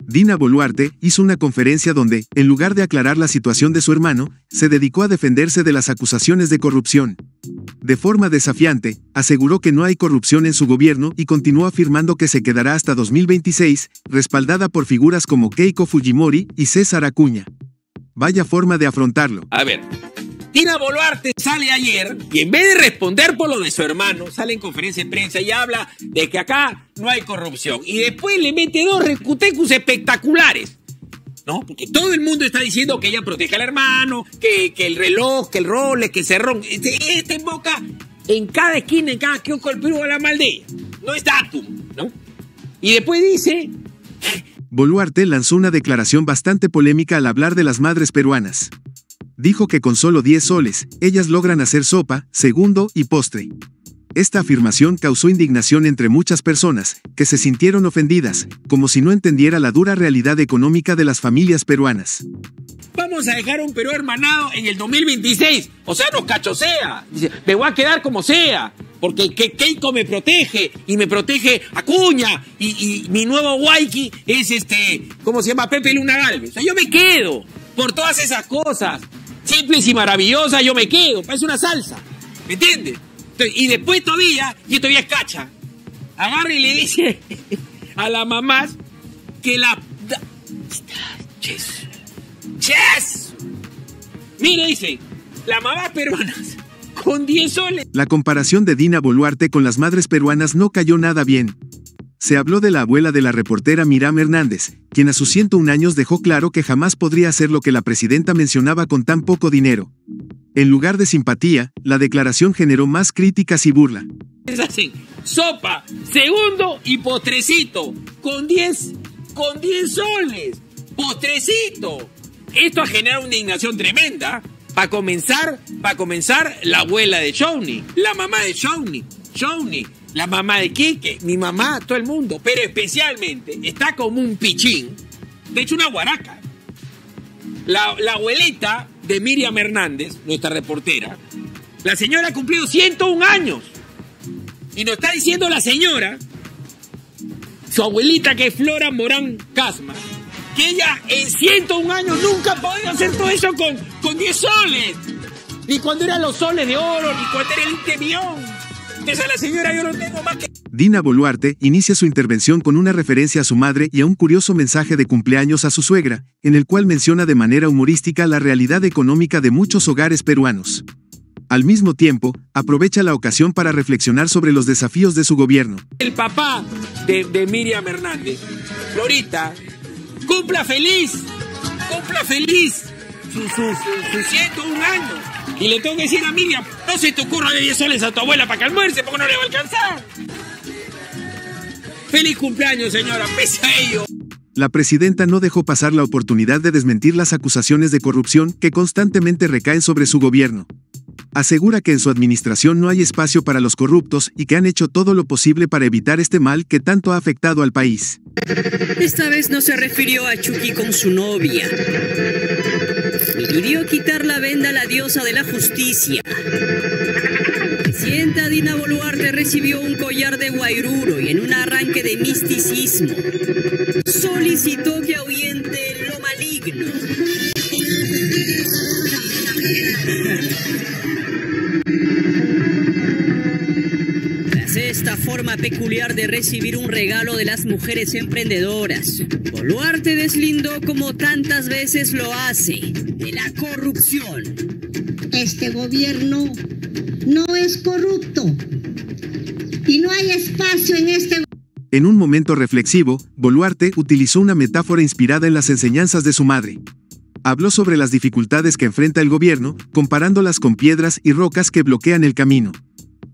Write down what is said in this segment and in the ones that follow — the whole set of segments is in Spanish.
Dina Boluarte hizo una conferencia donde, en lugar de aclarar la situación de su hermano, se dedicó a defenderse de las acusaciones de corrupción. De forma desafiante, aseguró que no hay corrupción en su gobierno y continuó afirmando que se quedará hasta 2026, respaldada por figuras como Keiko Fujimori y César Acuña. Vaya forma de afrontarlo. A ver, Dina Boluarte sale ayer y en vez de responder por lo de su hermano, sale en conferencia de prensa y habla de que acá no hay corrupción. Y después le mete dos recutecus espectaculares, ¿no? Porque todo el mundo está diciendo que ella protege al hermano, que el reloj, que el Rolex, que el cerrón. Este invoca en cada esquina, en cada kiosco del Perú, a la mal de ella. No es datum, ¿no? Y después dice... Boluarte lanzó una declaración bastante polémica al hablar de las madres peruanas. Dijo que con solo 10 soles, ellas logran hacer sopa, segundo y postre. Esta afirmación causó indignación entre muchas personas, que se sintieron ofendidas, como si no entendiera la dura realidad económica de las familias peruanas. Vamos a dejar un Perú hermanado en el 2026. O sea, nos cachosea. Dice, me voy a quedar como sea. Porque Keiko me protege, y me protege Acuña, y mi nuevo Waiki es ¿cómo se llama? Pepe Luna Gálvez. O sea, yo me quedo por todas esas cosas. Simples y maravillosas, yo me quedo. Parece una salsa. ¿Me entiendes? Y después todavía es cacha. Agarra y le dice a las mamás que ¡Ches! Mire, dice, las mamás peruanas con 10 soles. La comparación de Dina Boluarte con las madres peruanas no cayó nada bien. Se habló de la abuela de la reportera Miriam Hernández, quien a sus 101 años dejó claro que jamás podría hacer lo que la presidenta mencionaba con tan poco dinero. En lugar de simpatía, la declaración generó más críticas y burla. Hacen sopa, segundo y postrecito, con 10 soles, postrecito. Esto ha generado una indignación tremenda. Para comenzar, la abuela de Shawnee, la mamá de Shawnee, la mamá de Quique, mi mamá, todo el mundo, pero especialmente está como un pichín, de hecho una guaraca. La abuelita de Miriam Hernández, nuestra reportera, la señora ha cumplido 101 años. Y nos está diciendo la señora, su abuelita que es Flora Morán Casma, que ella en 101 años nunca ha podido hacer todo eso con 10 soles. Ni cuando eran los soles de oro, ni cuando era el Intemión. Entonces a la señora yo no tengo más que... Dina Boluarte inicia su intervención con una referencia a su madre y a un curioso mensaje de cumpleaños a su suegra, en el cual menciona de manera humorística la realidad económica de muchos hogares peruanos. Al mismo tiempo, aprovecha la ocasión para reflexionar sobre los desafíos de su gobierno. El papá de Miriam Hernández, Florita, cumpla feliz sus 101 años. Y le tengo que decir a Miriam, no se te ocurra de 10 soles a tu abuela para que almuerce, porque no le va a alcanzar. Feliz cumpleaños, señora, pese a ello. La presidenta no dejó pasar la oportunidad de desmentir las acusaciones de corrupción que constantemente recaen sobre su gobierno. Asegura que en su administración no hay espacio para los corruptos y que han hecho todo lo posible para evitar este mal que tanto ha afectado al país. Esta vez no se refirió a Chucky con su novia. Le pidió quitar la venda a la diosa de la justicia. La presidenta Dina Boluarte recibió un collar de guairuro y en un arranque de misticismo solicitó que ahuyente lo maligno. Tras esta forma peculiar de recibir un regalo de las mujeres emprendedoras, Boluarte deslindó, como tantas veces lo hace, de la corrupción. Este gobierno no es corrupto y no hay espacio en este. En un momento reflexivo, Boluarte utilizó una metáfora inspirada en las enseñanzas de su madre. Habló sobre las dificultades que enfrenta el gobierno, comparándolas con piedras y rocas que bloquean el camino.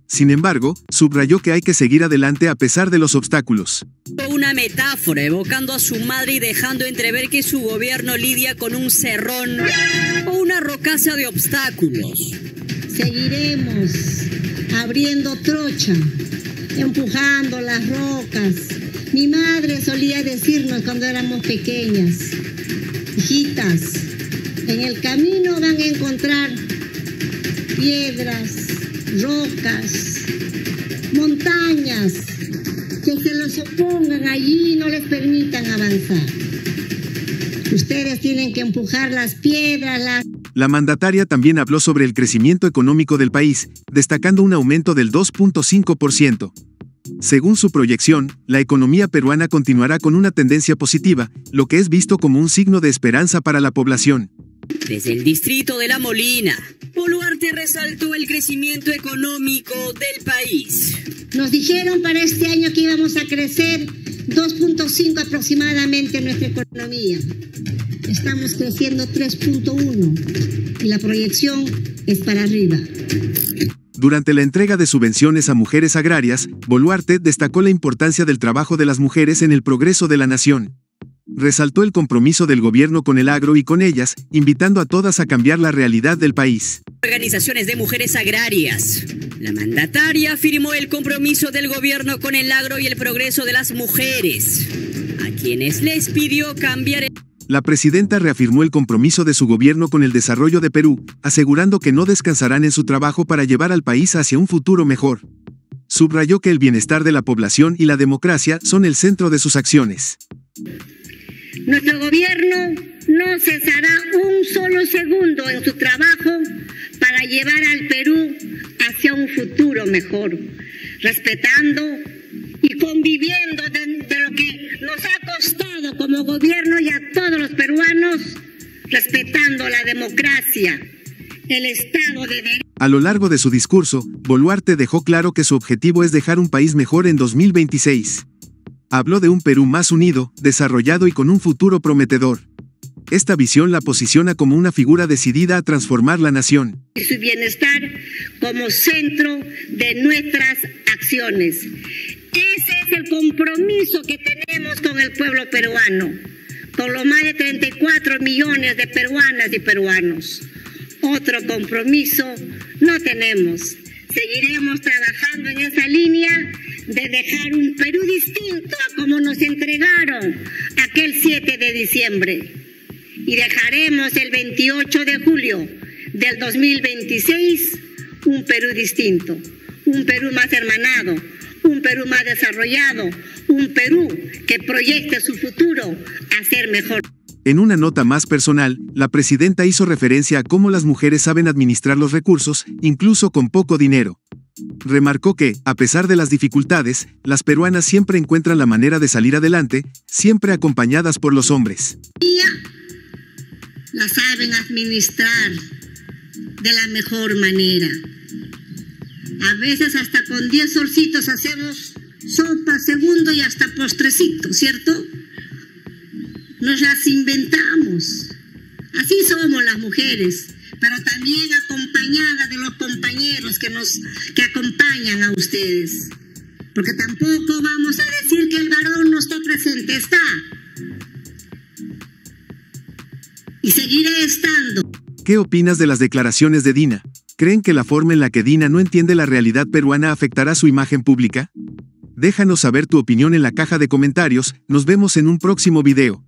Sin embargo, subrayó que hay que seguir adelante a pesar de los obstáculos. Una metáfora evocando a su madre y dejando entrever que su gobierno lidia con un cerrón o una rocaza de obstáculos. Seguiremos abriendo trocha, empujando las rocas. Mi madre solía decirnos cuando éramos pequeñas: hijitas, en el camino van a encontrar piedras, rocas, montañas, que se los opongan allí y no les permitan avanzar. Ustedes tienen que empujar las piedras, La mandataria también habló sobre el crecimiento económico del país, destacando un aumento del 2.5%. Según su proyección, la economía peruana continuará con una tendencia positiva, lo que es visto como un signo de esperanza para la población. Desde el distrito de La Molina, Boluarte resaltó el crecimiento económico del país. Nos dijeron para este año que íbamos a crecer 2.5 aproximadamente en nuestra economía. Estamos creciendo 3.1 y la proyección es para arriba. Durante la entrega de subvenciones a mujeres agrarias, Boluarte destacó la importancia del trabajo de las mujeres en el progreso de la nación. Resaltó el compromiso del gobierno con el agro y con ellas, invitando a todas a cambiar la realidad del país. Organizaciones de mujeres agrarias. La mandataria afirmó el compromiso del gobierno con el agro y el progreso de las mujeres, a quienes les pidió cambiar. La presidenta reafirmó el compromiso de su gobierno con el desarrollo de Perú, asegurando que no descansarán en su trabajo para llevar al país hacia un futuro mejor. Subrayó que el bienestar de la población y la democracia son el centro de sus acciones. Nuestro gobierno no cesará un solo segundo en su trabajo para llevar al Perú hacia un futuro mejor, respetando y conviviendo de lo que nos ha costado como gobierno y a todos los peruanos, respetando la democracia, el Estado de Derecho. A lo largo de su discurso, Boluarte dejó claro que su objetivo es dejar un país mejor en 2026. Habló de un Perú más unido, desarrollado y con un futuro prometedor. Esta visión la posiciona como una figura decidida a transformar la nación. Y su bienestar como centro de nuestras acciones. Ese es el compromiso que tenemos con el pueblo peruano, con los más de 34 millones de peruanas y peruanos. Otro compromiso no tenemos. Seguiremos trabajando en esa línea de dejar un Perú distinto a como nos entregaron aquel 7 de diciembre. Y dejaremos el 28 de julio del 2026 un Perú distinto, un Perú más hermanado, un Perú más desarrollado, un Perú que proyecte su futuro a ser mejor. En una nota más personal, la presidenta hizo referencia a cómo las mujeres saben administrar los recursos, incluso con poco dinero. Remarcó que, a pesar de las dificultades, las peruanas siempre encuentran la manera de salir adelante, siempre acompañadas por los hombres. La saben administrar de la mejor manera. A veces hasta con 10 solcitos hacemos sopa, segundo y hasta postrecito, ¿cierto? Nos las inventamos. Así somos las mujeres, pero también acompañadas de los compañeros que acompañan a ustedes. Porque tampoco vamos a decir que el varón no está presente, está. Y seguiré estando. ¿Qué opinas de las declaraciones de Dina? ¿Creen que la forma en la que Dina no entiende la realidad peruana afectará su imagen pública? Déjanos saber tu opinión en la caja de comentarios, nos vemos en un próximo video.